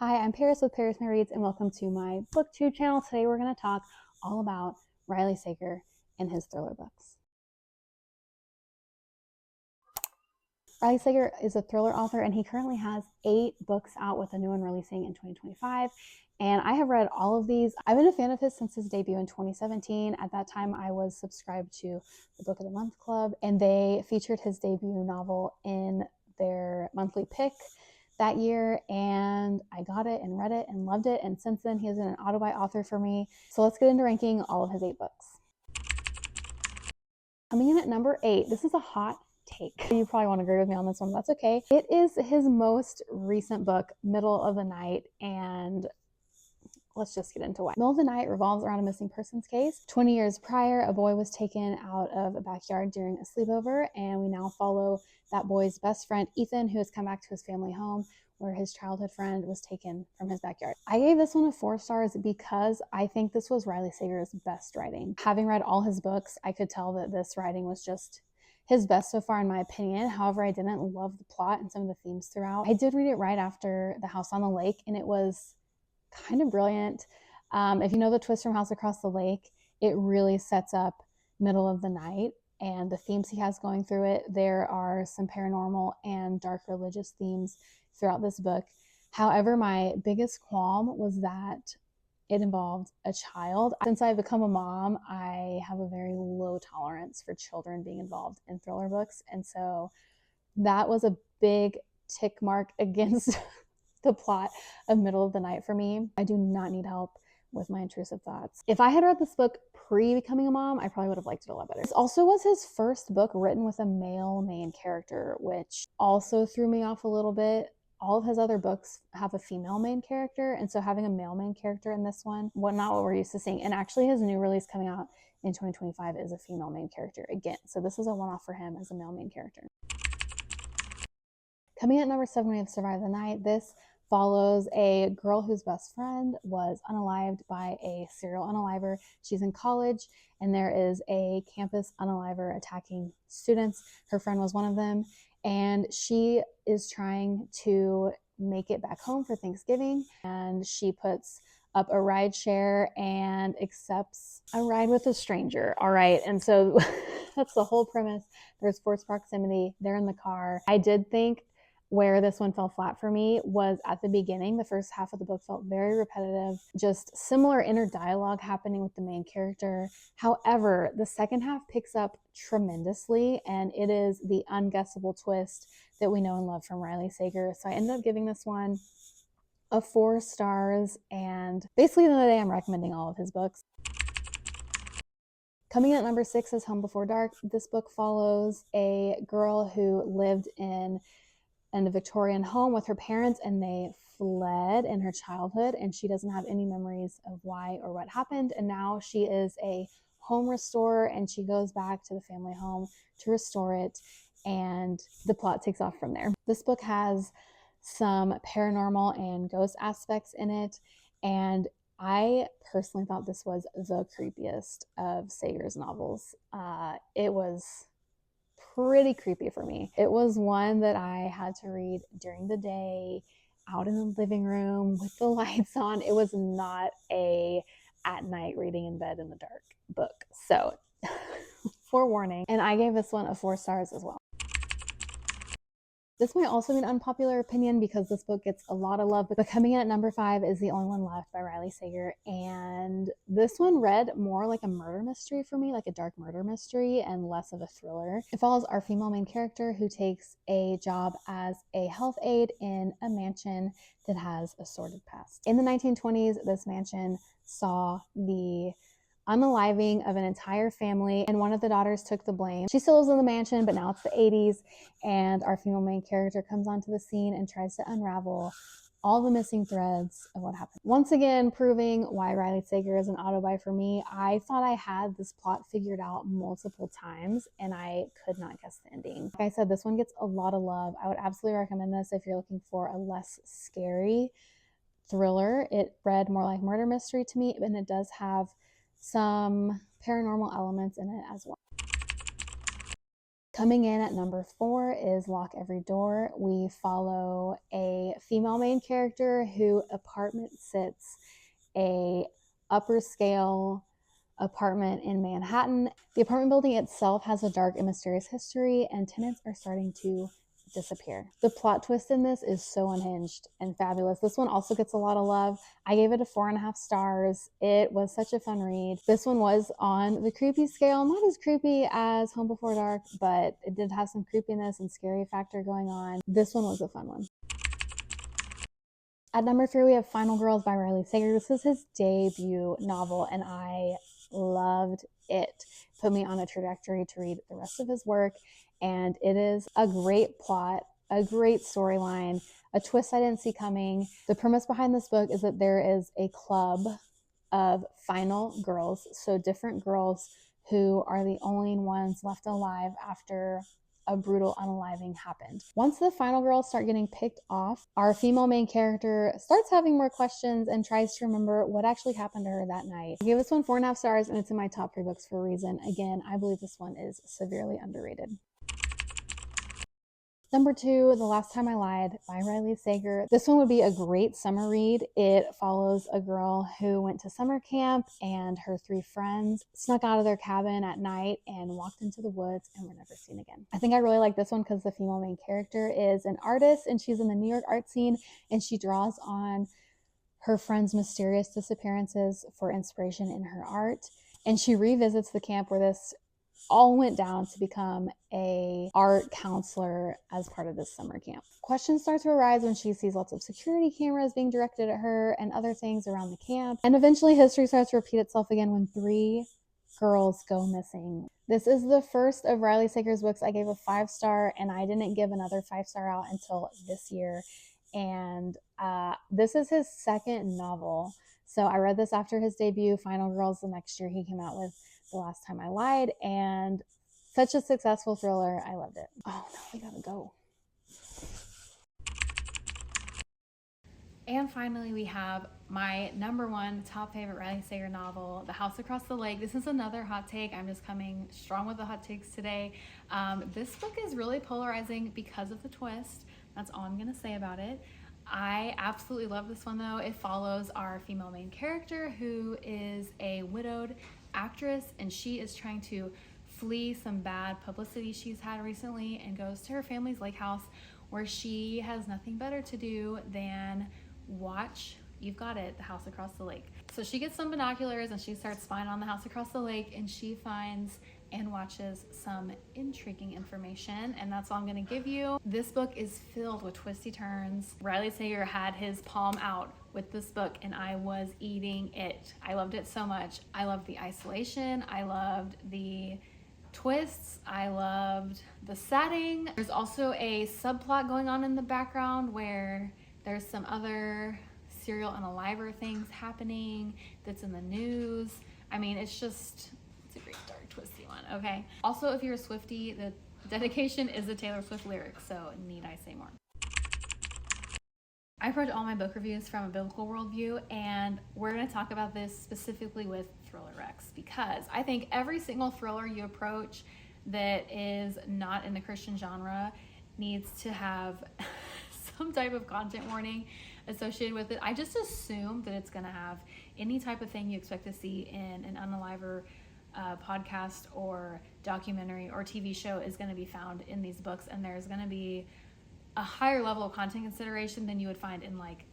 Hi, I'm Paris with Paris My Reads, and welcome to my booktube channel. Today we're going to talk all about Riley Sager and his thriller books. Riley Sager is a thriller author, and he currently has 8 books out, with a new one releasing in 2025. And I have read all of these. I've been a fan of his since his debut in 2017. At that time, I was subscribed to the Book of the Month Club, and they featured his debut novel in their monthly pick that year, and I got it and read it and loved it, and since then he has been an auto-buy author for me. So let's get into ranking all of his 8 books. Coming in at number 8, this is a hot take. You probably won't agree with me on this one, but that's okay. It is his most recent book, Middle of the Night, and let's just get into why. Middle of the Night revolves around a missing persons case. 20 years prior, a boy was taken out of a backyard during a sleepover, and we now follow that boy's best friend, Ethan, who has come back to his family home where his childhood friend was taken from his backyard. I gave this one a 4 stars because I think this was Riley Sager's best writing. Having read all his books, I could tell that this writing was just his best so far, in my opinion. However, I didn't love the plot and some of the themes throughout. I did read it right after The House on the Lake, and it was kind of brilliant. If you know the twist from House Across the Lake, it really sets up Middle of the Night and the themes he has going through it. There are some paranormal and dark religious themes throughout this book. However, my biggest qualm was that it involved a child. Since I've become a mom, I have a very low tolerance for children being involved in thriller books, and so that was a big tick mark against the plot of Middle of the Night for me. I do not need help with my intrusive thoughts. If I had read this book pre-becoming a mom, I probably would have liked it a lot better. This also was his first book written with a male main character, which also threw me off a little bit. All of his other books have a female main character, and so having a male main character in this one, not what we're used to seeing. And actually his new release coming out in 2025 is a female main character again. So this is a one-off for him as a male main character. Coming at number 7, we have Survive the Night. This follows a girl whose best friend was unalived by a serial unaliver. She's in college, and there is a campus unaliver attacking students. Her friend was one of them, and she is trying to make it back home for Thanksgiving, and she puts up a ride share and accepts a ride with a stranger. All right, and so that's the whole premise. There's forced proximity. They're in the car. I did think where this one fell flat for me was at the beginning. The first half of the book felt very repetitive, just similar inner dialogue happening with the main character. However, the second half picks up tremendously, and it is the unguessable twist that we know and love from Riley Sager. So I ended up giving this one a 4 stars, and basically the other day I'm recommending all of his books. Coming in at number 6 is Home Before Dark. This book follows a girl who lived in a Victorian home with her parents, and they fled in her childhood, and she doesn't have any memories of why or what happened. And now she is a home restorer, and she goes back to the family home to restore it, and the plot takes off from there. This book has some paranormal and ghost aspects in it, and I personally thought this was the creepiest of Sager's novels. It was pretty creepy for me. It was one that I had to read during the day, out in the living room with the lights on. It was not a at night reading in bed in the dark book. So forewarning. And I gave this one a 4 stars as well. This might also be an unpopular opinion because this book gets a lot of love, but coming in at number 5 is The Only One Left by Riley Sager. And this one read more like a murder mystery for me, like a dark murder mystery, and less of a thriller. It follows our female main character who takes a job as a health aide in a mansion that has a sordid past. In the 1920s, this mansion saw the unaliving of an entire family, and one of the daughters took the blame. She still lives in the mansion, but now it's the 80s, and our female main character comes onto the scene and tries to unravel all the missing threads of what happened. Once again, proving why Riley Sager is an auto-buy for me. I thought I had this plot figured out multiple times, and I could not guess the ending. Like I said, this one gets a lot of love. I would absolutely recommend this if you're looking for a less scary thriller. It read more like murder mystery to me, and it does have some paranormal elements in it as well. Coming in at number 4 is Lock Every Door. We follow a female main character who apartment sits a upper scale apartment in Manhattan. The apartment building itself has a dark and mysterious history, and tenants are starting to disappear. The plot twist in this is so unhinged and fabulous. This one also gets a lot of love. I gave it a 4.5 stars. It was such a fun read. This one was on the creepy scale, not as creepy as Home Before Dark, but it did have some creepiness and scary factor going on. This one was a fun one. At number 3, we have Final Girls by Riley Sager. This is his debut novel, and I loved it. Put me on a trajectory to read the rest of his work, and it is a great plot, a great storyline, a twist I didn't see coming. The premise behind this book is that there is a club of final girls, so different girls who are the only ones left alive after a brutal unaliving happened. Once the final girls start getting picked off, our female main character starts having more questions and tries to remember what actually happened to her that night. I gave this one 4.5 stars, and it's in my top 3 books for a reason. Again, I believe this one is severely underrated. Number 2, The Last Time I Lied by Riley Sager. This one would be a great summer read. It follows a girl who went to summer camp, and her 3 friends snuck out of their cabin at night and walked into the woods and were never seen again. I think I really like this one because the female main character is an artist, and she's in the New York art scene, and she draws on her friends' mysterious disappearances for inspiration in her art. And she revisits the camp where this all went down to become a art counselor as part of this summer camp. Questions start to arise when she sees lots of security cameras being directed at her and other things around the camp. And eventually history starts to repeat itself again when 3 girls go missing. This is the first of Riley Sager's books I gave a 5-star, and I didn't give another 5-star out until this year. And this is his second novel. So I read this after his debut, Final Girls. The next year he came out with The Last Time I Lied, and such a successful thriller. I loved it. Oh no, we gotta go. And finally, we have my number 1 top favorite Riley Sager novel, The House Across the Lake. This is another hot take. I'm just coming strong with the hot takes today. This book is really polarizing because of the twist. That's all I'm gonna say about it. I absolutely love this one though. It follows our female main character, who is a widowed actress, and she is trying to flee some bad publicity she's had recently and goes to her family's lake house, where she has nothing better to do than watch, you've got it, the house across the lake. So she gets some binoculars and she starts spying on the house across the lake, and she finds and watches some intriguing information, and that's all I'm gonna give you. This book is filled with twisty turns. Riley Sager had his palm out with this book, and I was eating it. I loved it so much. I loved the isolation. I loved the twists. I loved the setting. There's also a subplot going on in the background where there's some other serial unaliver things happening that's in the news. I mean, it's a great dark twisty one. Okay, also, if you're a Swiftie, the dedication is a Taylor Swift lyric, so need I say more? I approach all my book reviews from a biblical worldview, and we're going to talk about this specifically with Thriller Rex, because I think every single thriller you approach that is not in the Christian genre needs to have some type of content warning associated with it. I just assume that it's going to have any type of thing you expect to see in an unaliver podcast or documentary or TV show is going to be found in these books, and there's going to be a higher level of content consideration than you would find in like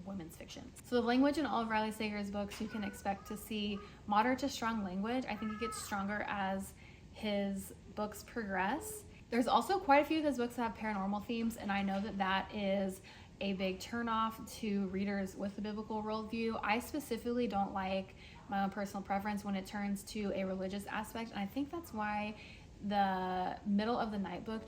women's fiction. So the language in all of Riley Sager's books, you can expect to see moderate to strong language. I think it gets stronger as his books progress. There's also quite a few of his books that have paranormal themes, and I know that that is a big turnoff to readers with a biblical worldview. I specifically don't like my own personal preference when it turns to a religious aspect, and I think that's why the Middle of the Night book,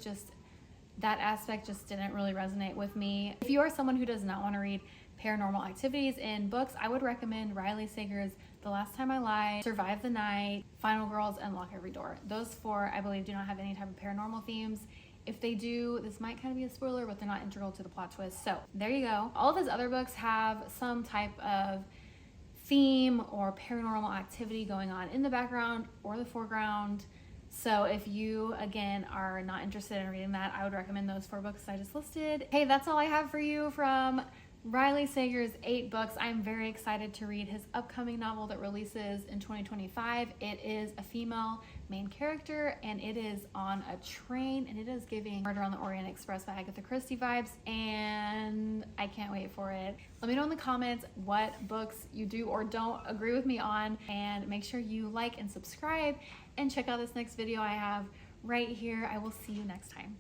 that aspect just didn't really resonate with me. If you are someone who does not want to read paranormal activities in books, I would recommend Riley Sager's The Last Time I Lied, Survive the Night, Final Girls, and Lock Every Door. Those 4, I believe, do not have any type of paranormal themes. If they do, this might kind of be a spoiler, but they're not integral to the plot twist. So there you go. All of his other books have some type of theme or paranormal activity going on in the background or the foreground. So if you, again, are not interested in reading that, I would recommend those 4 books I just listed. Hey, that's all I have for you from Riley Sager's 8 books. I'm very excited to read his upcoming novel that releases in 2025. It is a female main character, and it is on a train, and it is giving Murder on the Orient Express by Agatha Christie vibes, and I can't wait for it. Let me know in the comments what books you do or don't agree with me on, and make sure you like and subscribe, and check out this next video I have right here. I will see you next time.